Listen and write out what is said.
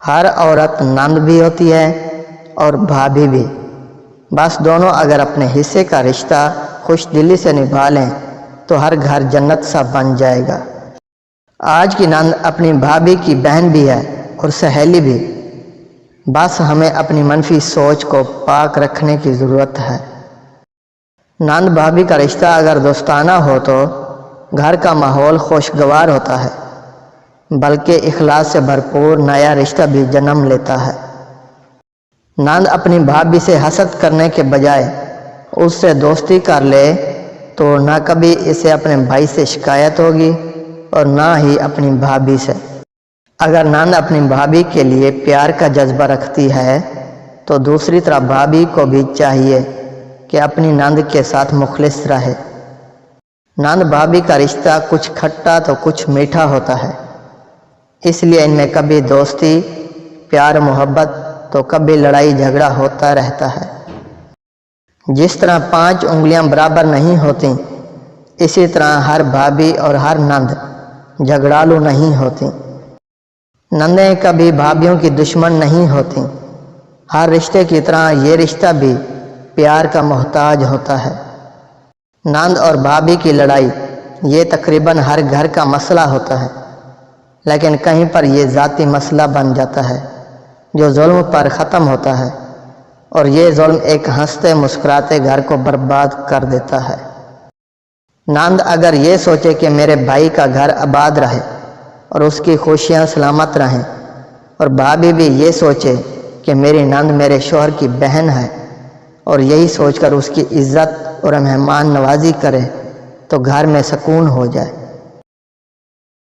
ہر عورت نند بھی ہوتی ہے اور بھابھی بھی، بس دونوں اگر اپنے حصے کا رشتہ خوش دلی سے نبھا لیں تو ہر گھر جنت سا بن جائے گا۔ آج کی نند اپنی بھابھی کی بہن بھی ہے اور سہیلی بھی، بس ہمیں اپنی منفی سوچ کو پاک رکھنے کی ضرورت ہے۔ نند بھابھی کا رشتہ اگر دوستانہ ہو تو گھر کا ماحول خوشگوار ہوتا ہے، بلکہ اخلاص سے بھرپور نیا رشتہ بھی جنم لیتا ہے۔ نند اپنی بھابھی سے حسد کرنے کے بجائے اس سے دوستی کر لے تو نہ کبھی اسے اپنے بھائی سے شکایت ہوگی اور نہ ہی اپنی بھابھی سے۔ اگر نند اپنی بھابھی کے لیے پیار کا جذبہ رکھتی ہے تو دوسری طرف بھابھی کو بھی چاہیے کہ اپنی نند کے ساتھ مخلص رہے۔ نند بھابھی کا رشتہ کچھ کھٹا تو کچھ میٹھا ہوتا ہے، اس لیے ان میں کبھی دوستی، پیار محبت تو کبھی لڑائی جھگڑا ہوتا رہتا ہے۔ جس طرح 5 انگلیاں برابر نہیں ہوتی، اسی طرح ہر بھابھی اور ہر نند جھگڑالو نہیں ہوتی۔ نندیں کبھی بھابھیوں کی دشمن نہیں ہوتی۔ ہر رشتے کی طرح یہ رشتہ بھی پیار کا محتاج ہوتا ہے۔ نند اور بھابھی کی لڑائی یہ تقریباً ہر گھر کا مسئلہ ہوتا ہے، لیکن کہیں پر یہ ذاتی مسئلہ بن جاتا ہے جو ظلم پر ختم ہوتا ہے، اور یہ ظلم ایک ہنستے مسکراتے گھر کو برباد کر دیتا ہے۔ نند اگر یہ سوچے کہ میرے بھائی کا گھر آباد رہے اور اس کی خوشیاں سلامت رہیں، اور بھابھی بھی یہ سوچے کہ میری نند میرے شوہر کی بہن ہے اور یہی سوچ کر اس کی عزت اور مہمان نوازی کرے، تو گھر میں سکون ہو جائے۔